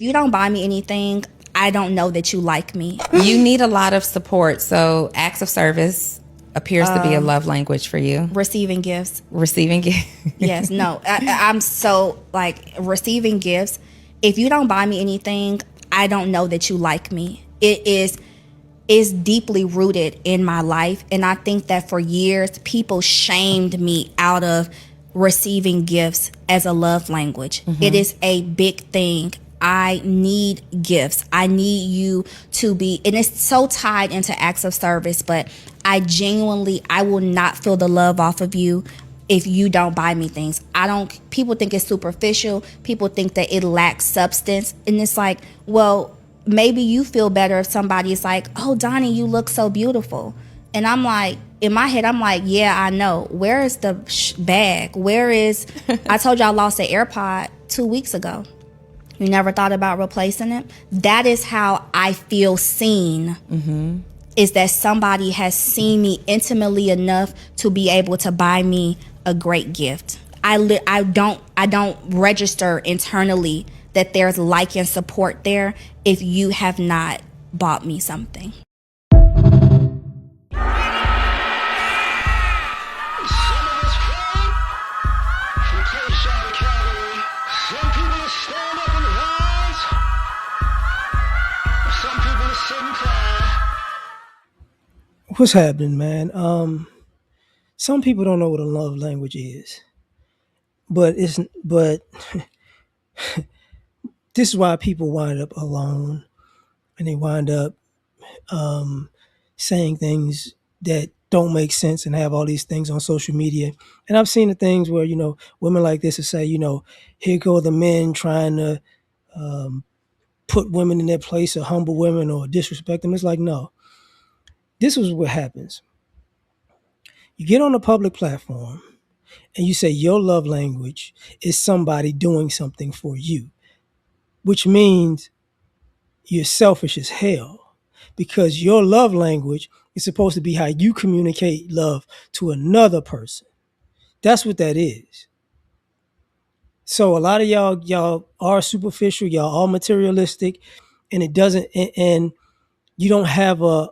If you don't buy me anything, I don't know that you like me. You need a lot of support. So acts of service appears to be a love language for you. Receiving gifts. Receiving it. Yes, no. I'm so like receiving gifts. If you don't buy me anything, I don't know that you like me. It is deeply rooted in my life, and I think that for years people shamed me out of receiving gifts as a love language. It is a big thing. I need gifts. I need you to be, and it's so tied into acts of service, but I will not feel the love off of you if you don't buy me things. People think it's superficial. People think that it lacks substance. And it's like, well, maybe you feel better if somebody is like, oh, Donnie, you look so beautiful. And I'm like, in my head, I'm like, yeah, I know. Where is the bag? I told you I lost an AirPod 2 weeks ago. You never thought about replacing it? That is how I feel seen. Is that somebody has seen me intimately enough to be able to buy me a great gift. I don't register internally that there's like and support there if you have not bought me something. What's happening, man? Some people don't know what a love language is, but this is why people wind up alone, and they wind up saying things that don't make sense and have all these things on social media. And I've seen the things where women like this will say, here go the men trying to put women in their place or humble women or disrespect them. It's like, no, this is what happens. You get on a public platform and you say your love language is somebody doing something for you, which means you're selfish as hell, because your love language is supposed to be how you communicate love to another person. That's what that is. So a lot of y'all are superficial, y'all are materialistic, and it doesn't and you don't have a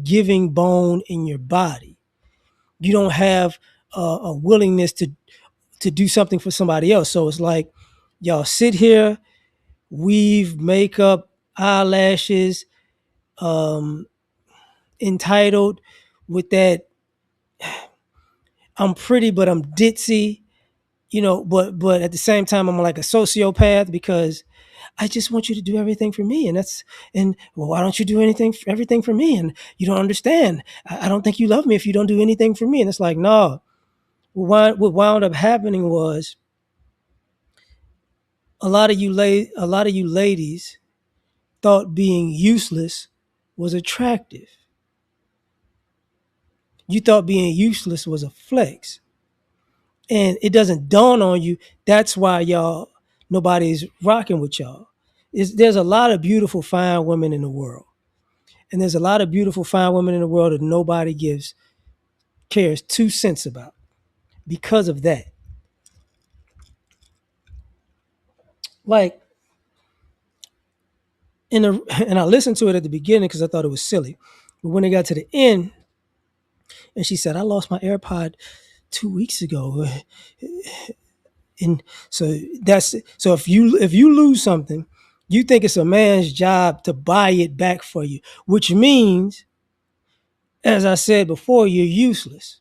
giving bone in your body. You don't have a willingness to do something for somebody else. So it's like y'all sit here, weave makeup, eyelashes, entitled with that I'm pretty but I'm ditzy, but at the same time I'm like a sociopath because I just want you to do everything for me. And well, why don't you do everything for me? And you don't understand. I don't think you love me if you don't do anything for me. And it's like, no. What wound up happening was a lot of you ladies thought being useless was attractive. You thought being useless was a flex. And it doesn't dawn on you. That's why nobody's rocking with y'all. There's a lot of beautiful, fine women in the world. And there's a lot of beautiful, fine women in the world that nobody cares 2 cents about because of that. Like, and I listened to it at the beginning because I thought it was silly. But when it got to the end, and she said, I lost my AirPod 2 weeks ago. And so if you lose something, you think it's a man's job to buy it back for you, which means, as I said before, you're useless.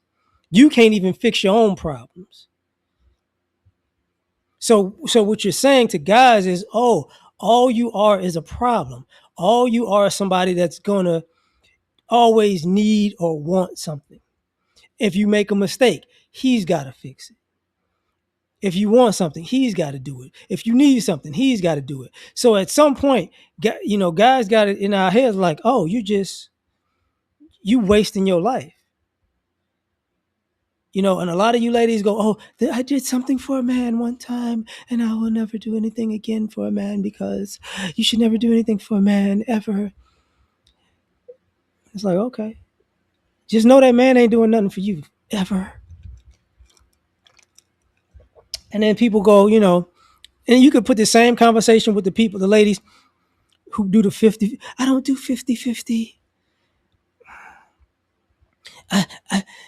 You can't even fix your own problems. So what you're saying to guys is, oh, all you are is a problem. All you are is somebody that's gonna always need or want something. If you make a mistake, he's got to fix it. If you want something, he's got to do it. If you need something, he's got to do it. So at some point, guys got it in our heads like, oh, you wasting your life. And a lot of you ladies go, oh, I did something for a man one time and I will never do anything again for a man because you should never do anything for a man ever. It's like, okay. Just know that man ain't doing nothing for you ever. And then people go, And you could put the same conversation with the people, the ladies who do the 50. I don't do 50-50.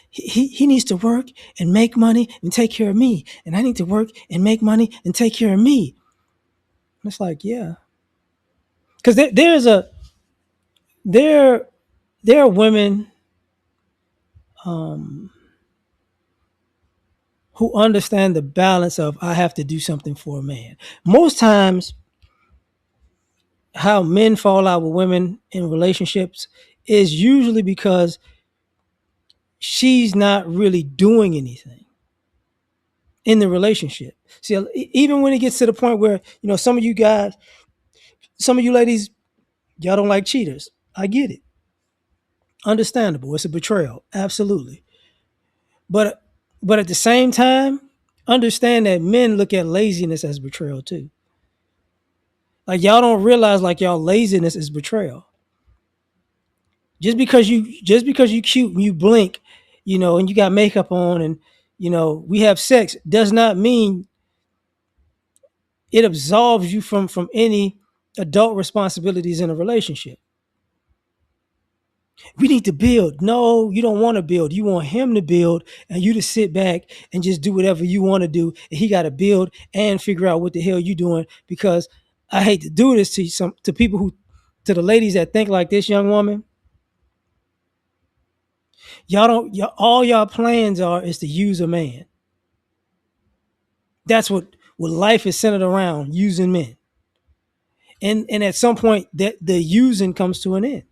He needs to work and make money and take care of me. And I need to work and make money and take care of me. And it's like, yeah. Because there there are women who understand the balance of I have to do something for a man. Most times, how men fall out with women in relationships is usually because she's not really doing anything in the relationship. See, even when it gets to the point where, some of you guys, some of you ladies, y'all don't like cheaters. I get it. Understandable. It's a betrayal. Absolutely. But at the same time, understand that men look at laziness as betrayal too. Like y'all don't realize like y'all laziness is betrayal. Just because you cute and you blink, and you got makeup on and we have sex does not mean it absolves you from any adult responsibilities in a relationship. We need to build. No, you don't want to build. You want him to build and you to sit back and just do whatever you want to do. And he got to build and figure out what the hell you doing because I hate to do this to people to the ladies that think like this young woman. All y'all plans are is to use a man. That's what life is centered around, using men. And at some point that the using comes to an end.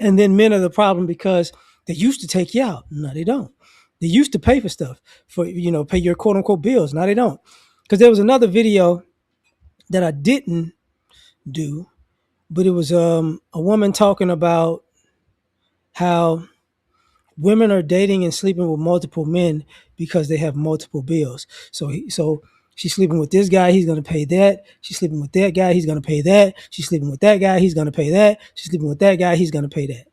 And then men are the problem because they used to take you out. No, they don't. They used to pay for stuff, pay your quote unquote bills. Now they don't. Because there was another video that I didn't do, but it was a woman talking about how women are dating and sleeping with multiple men because they have multiple bills. So she's sleeping with this guy, he's going to pay that. She's sleeping with that guy, he's going to pay that. She's sleeping with that guy, he's going to pay that. She's sleeping with that guy, he's going to pay that.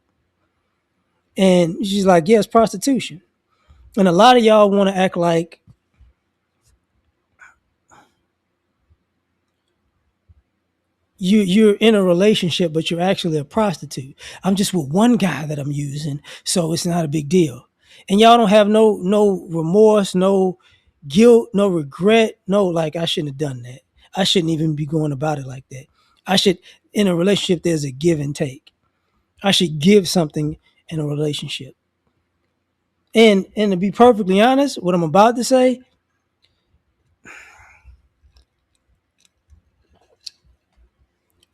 And she's like, yeah, it's prostitution. And a lot of y'all want to act like you're in a relationship, but you're actually a prostitute. I'm just with one guy that I'm using, so it's not a big deal. And y'all don't have no remorse, no guilt, no regret, no like I shouldn't have done that. I shouldn't even be going about it like that. I should in a relationship there's a give and take. I should give something in a relationship. And to be perfectly honest, what I'm about to say,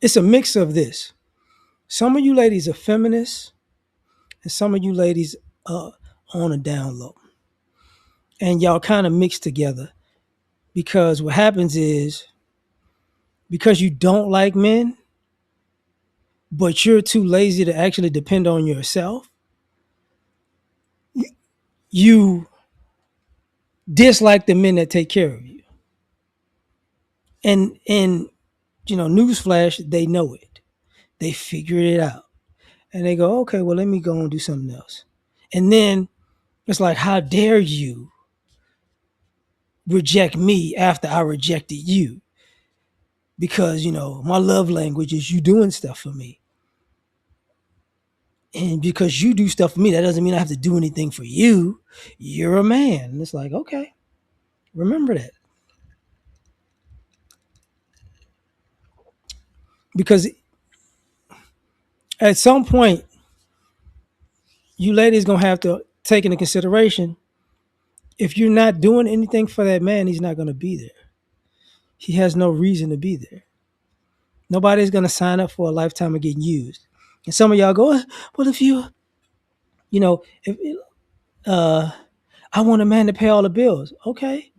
it's a mix of this. Some of you ladies are feminists, and some of you ladies are on a down low. And y'all kind of mix together because what happens is because you don't like men, but you're too lazy to actually depend on yourself, you dislike the men that take care of you. And newsflash, they know it. They figured it out. And they go, okay, well, let me go and do something else. And then it's like, how dare you reject me after I rejected you? Because, my love language is you doing stuff for me. And because you do stuff for me, that doesn't mean I have to do anything for you. You're a man. And it's like, okay, remember that. Because at some point, you ladies gonna have to take into consideration if you're not doing anything for that man, he's not gonna be there. He has no reason to be there. Nobody's gonna sign up for a lifetime of getting used. And some of y'all go, well, if if I want a man to pay all the bills, okay.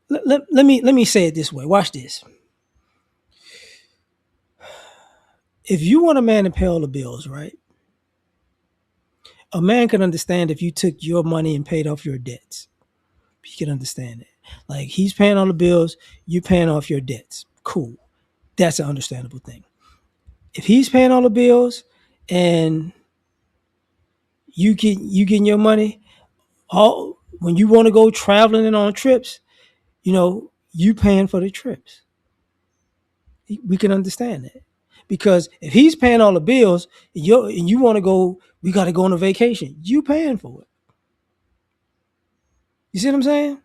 Let me say it this way. Watch this. If you want a man to pay all the bills, right? A man can understand if you took your money and paid off your debts. He can understand it. Like he's paying all the bills, you paying off your debts. Cool. That's an understandable thing. If he's paying all the bills and you getting your money, all when you want to go traveling and on trips, you paying for the trips. We can understand that. Because if he's paying all the bills and you want to go, we got to go on a vacation. You paying for it. You see what I'm saying?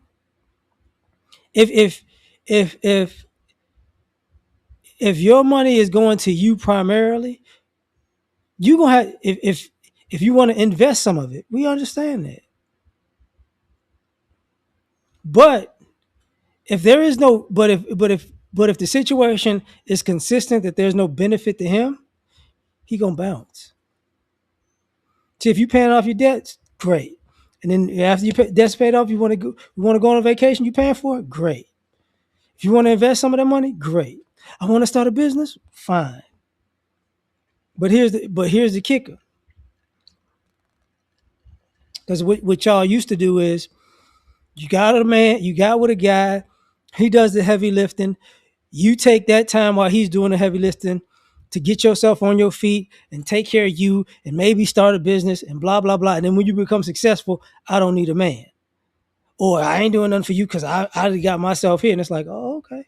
If if if if if your money is going to you primarily, you gonna have if you want to invest some of it, we understand that. But if there is no but if the situation is consistent that there's no benefit to him, he gonna bounce. See, if you paying off your debts, great. And then after you pay debts paid off, you want to go on a vacation, you paying for it, great. If you want to invest some of that money, great. I want to start a business, fine. But here's the kicker. Because what y'all used to do is you got with a guy, he does the heavy lifting. You take that time while he's doing the heavy lifting to get yourself on your feet and take care of you and maybe start a business and blah, blah, blah. And then when you become successful, I don't need a man. Or I ain't doing nothing for you because I got myself here. And it's like, oh, okay.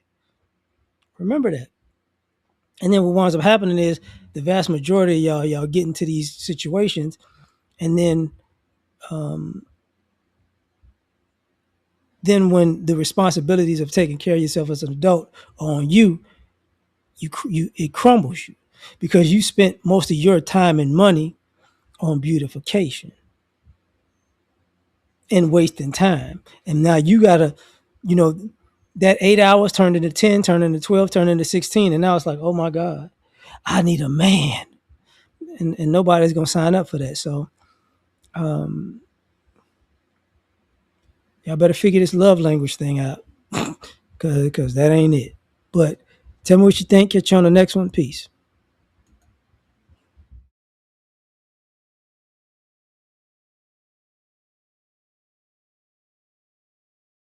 Remember that. And then what winds up happening is the vast majority of y'all get into these situations, and then when the responsibilities of taking care of yourself as an adult are on you it crumbles you because you spent most of your time and money on beautification and wasting time, and now you gotta, you know, that 8 hours turned into 10, turned into 12, turned into 16, and now it's like, oh my God, I need a man, and nobody's gonna sign up for that. So y'all better figure this love language thing out, cause that ain't it. But tell me what you think. Catch you on the next one. Peace.